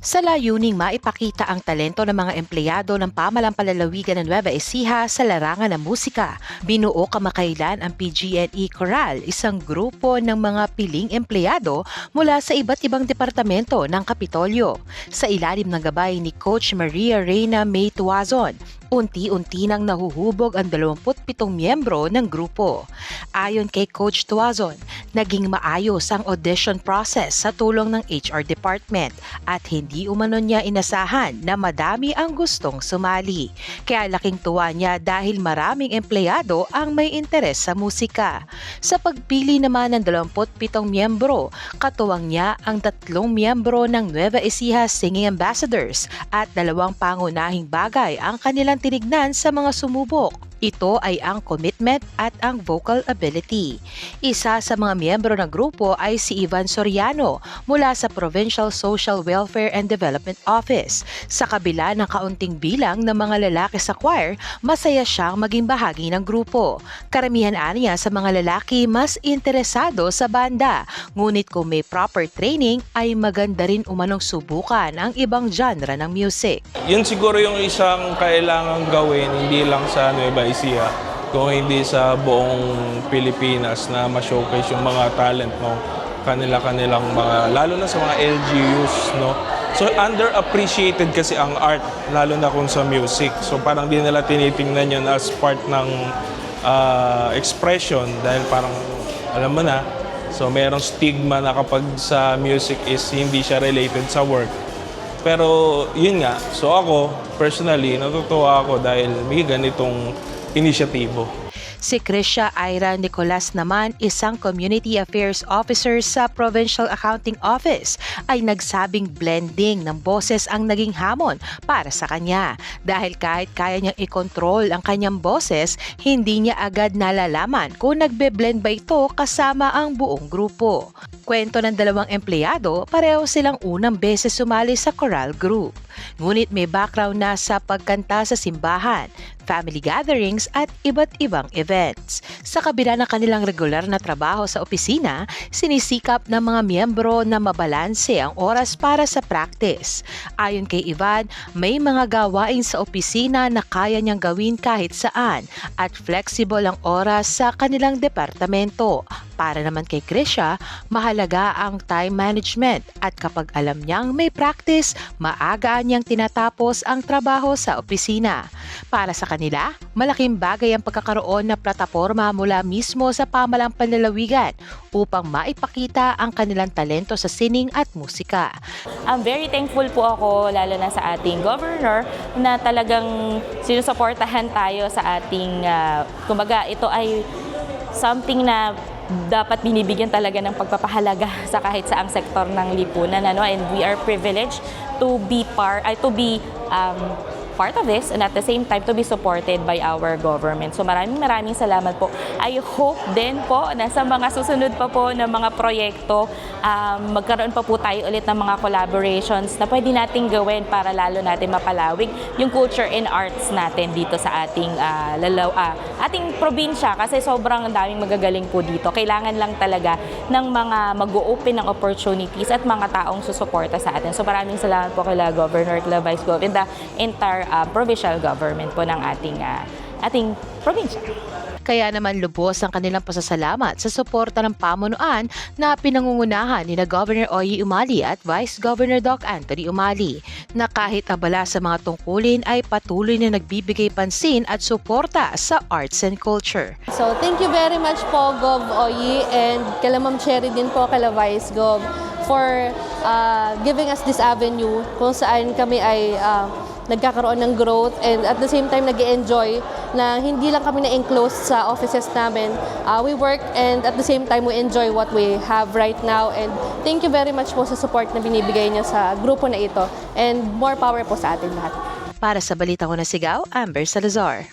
Sa layuning maipakita ang talento ng mga empleyado ng pamalang palalawigan ng Nueva Ecija sa larangan ng musika, binuo kamakailan ang PGNE Coral, isang grupo ng mga piling empleyado mula sa iba't ibang departamento ng Kapitolyo. Sa ilalim ng gabay ni Coach Maria Reyna May Tuazon, unti-unti nang nahuhubog ang 27 miyembro ng grupo. Ayon kay Coach Tuazon, naging maayos ang audition process sa tulong ng HR department at hindi umano niya inasahan na madami ang gustong sumali. Kaya laking tuwa niya dahil maraming empleyado ang may interes sa musika. Sa pagpili naman ng 27 miyembro, katuwang niya ang 3 miyembro ng Nueva Ecija Singing Ambassadors at 2 pangunahing bagay ang kanilang tinignan sa mga sumubok. Ito ay ang commitment at ang vocal ability. Isa sa mga miyembro ng grupo ay si Ivan Soriano mula sa Provincial Social Welfare and Development Office. Sa kabila ng kaunting bilang ng mga lalaki sa choir, masaya siyang maging bahagi ng grupo. Karamihan aniya sa mga lalaki mas interesado sa banda, ngunit kung may proper training ay maganda rin umanong subukan ang ibang genre ng music. Yun siguro yung isang kailangang gawin, hindi lang sa Nueva Ecija, kung hindi sa buong Pilipinas na ma-showcase yung mga talent, no? Kanilang mga, lalo na sa mga LGUs, no? So underappreciated kasi ang art, lalo na kung sa music. So parang di nila tinitingnan yun as part ng expression dahil parang, alam mo na, so merong stigma na kapag sa music is hindi siya related sa work. Pero yun nga, so ako personally natutuwa ako dahil may ganitong inisyatibo. Si Krisha Ira Nicolas naman, isang Community Affairs Officer sa Provincial Accounting Office, ay nagsabing blending ng boses ang naging hamon para sa kanya. Dahil kahit kaya niyang i-control ang kanyang boses, hindi niya agad nalalaman kung nagbe-blend ba ito kasama ang buong grupo. Kwento ng 2 empleyado, pareho silang unang beses sumali sa choral group. Ngunit may background na sa pagkanta sa simbahan, family gatherings at iba't ibang events. Sa kabila ng kanilang regular na trabaho sa opisina, sinisikap ng mga miyembro na mabalanse ang oras para sa practice. Ayon kay Ivan, may mga gawain sa opisina na kaya niyang gawin kahit saan at flexible ang oras sa kanilang departamento. Para naman kay Krisha, mahalaga ang time management at kapag alam niyang may practice, maaga niyang tinatapos ang trabaho sa opisina. Para sa kanila, malaking bagay ang pagkakaroon ng plataporma mula mismo sa pamalang panlalawigan upang maipakita ang kanilang talento sa sining at musika. I'm very thankful po ako, lalo na sa ating governor, na talagang sinusuportahan tayo sa ating, kumbaga ito ay something na dapat binibigyan talaga ng pagpapahalaga sa kahit saang sektor ng lipunan, ano? And we are privileged to be part of this and at the same time to be supported by our government. So maraming salamat po. I hope din po na sa mga susunod pa po ng mga proyekto, magkaroon pa po tayo ulit ng mga collaborations na pwede nating gawin para lalo natin mapalawig yung culture and arts natin dito sa ating probinsya, kasi sobrang daming magagaling po dito. Kailangan lang talaga ng mga mag-o-open ng opportunities at mga taong susuporta sa atin. So maraming salamat po kay Governor, kay Vice Gov, and the entire provincial government po ng ating probinsya. Kaya naman lubos ang kanilang pasasalamat sa suporta ng pamunuan na pinangungunahan ni Governor Oye Umali at Vice Governor Doc Anthony Umali, na kahit abala sa mga tungkulin ay patuloy na nagbibigay pansin at suporta sa arts and culture. So thank you very much po Gov Oye and kala Ma'am Cherry din po, kala Vice Gov for giving us this avenue kung saan kami ay nagkakaroon ng growth and at the same time nag-enjoy na hindi lang kami na-enclose sa offices namin. We work and at the same time we enjoy what we have right now, and thank you very much po sa support na binibigay niyo sa grupo na ito and more power po sa atin lahat. Para sa Balita Ko na Sigaw, Amber Salazar.